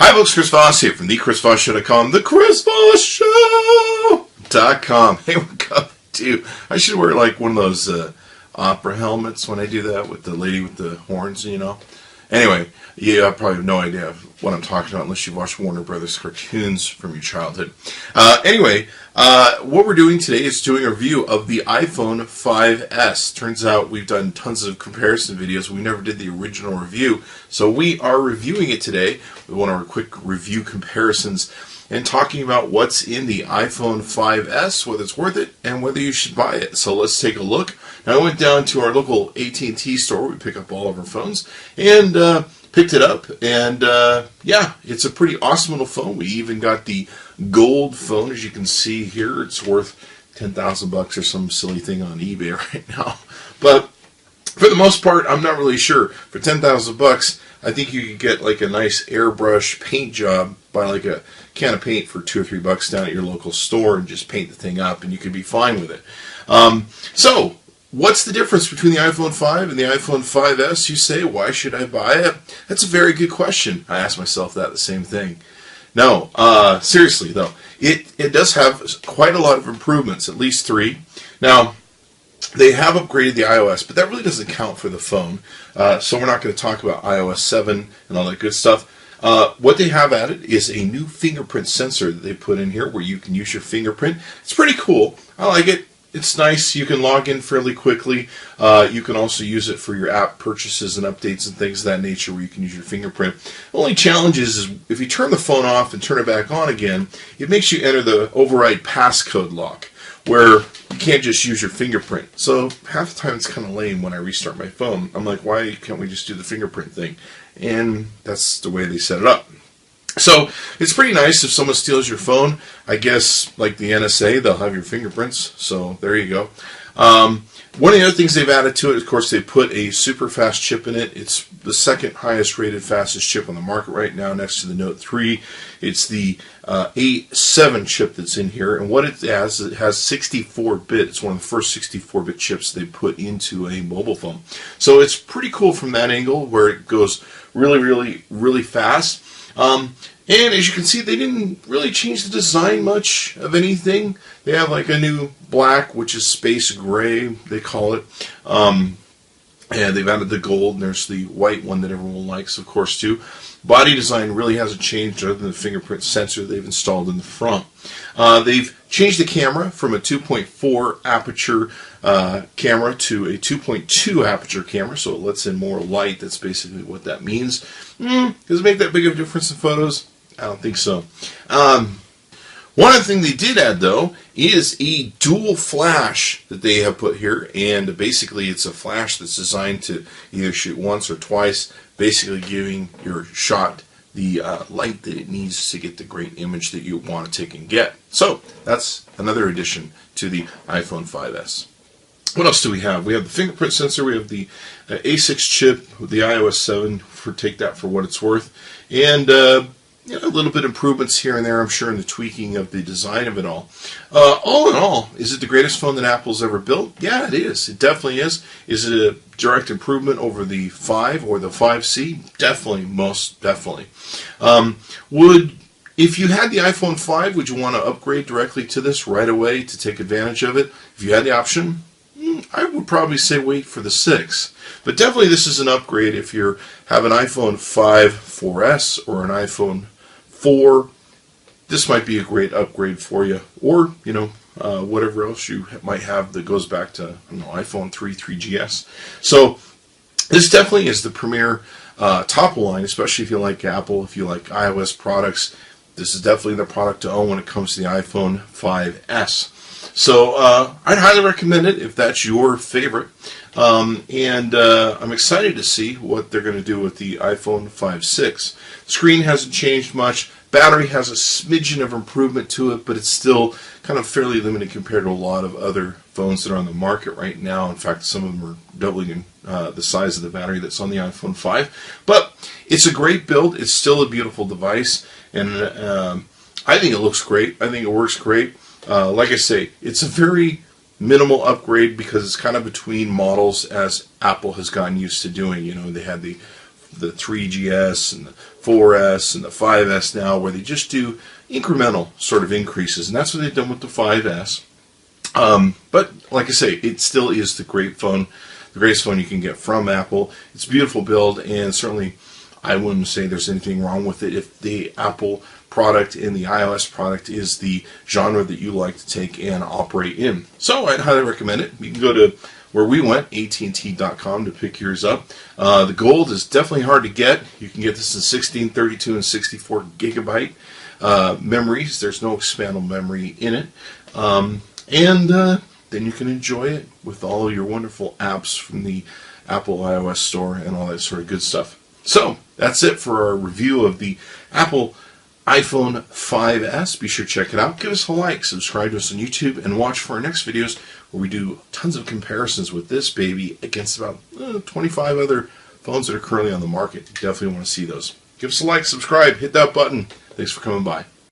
Hi folks, Chris Voss here from thechrisvossshow.com, thechrisvossshow.com. Hey, what up, dude? I should wear like one of those opera helmets when I do that with the lady with the horns, you know. Anyway, I probably have no idea what I'm talking about unless you've watched Warner Brothers cartoons from your childhood. Anyway, what we're doing today is doing a review of the iPhone 5S. Turns out we've done tons of comparison videos. We never did the original review, so we are reviewing it today with one of our quick review comparisons and talking about what's in the iPhone 5S, whether it's worth it, and whether you should buy it. So let's take a look. Now, I went down to our local AT&T store where we pick up all of our phones, and picked it up, and yeah, it's a pretty awesome little phone. We even got the gold phone, as you can see here. It's worth $10,000 or some silly thing on eBay right now. But for the most part, I'm not really sure. For $10,000, I think you could get like a nice airbrush paint job, buy like a can of paint for $2 or $3 down at your local store and just paint the thing up, and you could be fine with it. So, what's the difference between the iPhone 5 and the iPhone 5S, you say? Why should I buy it? That's a very good question. I ask myself that the same thing. No, seriously though, it does have quite a lot of improvements, at least 3. Now, they have upgraded the iOS, but that really doesn't count for the phone. So we're not going to talk about iOS 7 and all that good stuff. What they have added is a new fingerprint sensor that they put in here where you can use your fingerprint. It's pretty cool. I like it. It's nice. You can log in fairly quickly. You can also use it for your app purchases and updates and things of that nature where you can use your fingerprint. The only challenge is if you turn the phone off and turn it back on again, it makes you enter the override passcode lock where you can't just use your fingerprint. So half the time it's kind of lame when I restart my phone. I'm like, why can't we just do the fingerprint thing? And that's the way they set it up. So it's pretty nice if someone steals your phone. I guess like the NSA, they'll have your fingerprints. So there you go. One of the other things they've added to it, of course, they put a super fast chip in it. It's the second highest rated fastest chip on the market right now next to the Note 3. It's the A7 chip that's in here. And what it has 64-bit. It's one of the first 64-bit chips they put into a mobile phone. So it's pretty cool from that angle where it goes really, really, really fast. And as you can see, they didn't really change the design much of anything. They have like a new black, which is space gray, they call it. And they've added the gold, and there's the white one that everyone likes, of course, too. Body design really hasn't changed other than the fingerprint sensor they've installed in the front. They've changed the camera from a 2.4 aperture camera to a 2.2 aperture camera, so it lets in more light. That's basically what that means. Does it make that big of a difference in photos? I don't think so. One other thing they did add, though, is a dual flash that they have put here, and basically it's a flash that's designed to either shoot once or twice, basically giving your shot the light that it needs to get the great image that you want to take and get. So that's another addition to the iPhone 5S. What else do we have? We have the fingerprint sensor, we have the A6 chip with the iOS 7, take that for what it's worth, and a little bit improvements here and there, I'm sure, in the tweaking of the design of it all. All in all, is it the greatest phone that Apple's ever built? Yeah, it is. It definitely is. Is it a direct improvement over the 5 or the 5C? Definitely, most definitely. If you had the iPhone 5, would you want to upgrade directly to this right away to take advantage of it? If you had the option, I would probably say wait for the 6. But definitely this is an upgrade if you have an iPhone 5 4S or an iPhone 4. This might be a great upgrade for you. Or, whatever else you might have that goes back to, iPhone 3, 3GS. So this definitely is the premier top of the line, especially if you like Apple, if you like iOS products. This is definitely the product to own when it comes to the iPhone 5S. So I'd highly recommend it if that's your favorite. And I'm excited to see what they're going to do with the iPhone 5.6. Screen hasn't changed much. Battery has a smidgen of improvement to it, but it's still kind of fairly limited compared to a lot of other phones that are on the market right now. In fact, some of them are doubling the size of the battery that's on the iPhone 5. But it's a great build. It's still a beautiful device, and I think it looks great. I think it works great. Like I say, it's a very minimal upgrade because it's kind of between models as Apple has gotten used to doing. They had the 3GS and the 4S and the 5S now, where they just do incremental sort of increases, and that's what they've done with the 5S. But like I say, it still is the greatest phone you can get from Apple. It's a beautiful build, and certainly I wouldn't say there's anything wrong with it if the Apple product and the iOS product is the genre that you like to take and operate in. So I'd highly recommend it. You can go to where we went, amzn.to, to pick yours up. The gold is definitely hard to get. You can get this in 16, 32, and 64 gigabyte memories. There's no expandable memory in it. And then you can enjoy it with all your wonderful apps from the Apple iOS store and all that sort of good stuff. So that's it for our review of the Apple iPhone 5S. Be sure to check it out. Give us a like, subscribe to us on YouTube, and watch for our next videos where we do tons of comparisons with this baby against about 25 other phones that are currently on the market. You definitely want to see those. Give us a like, subscribe, hit that button. Thanks for coming by.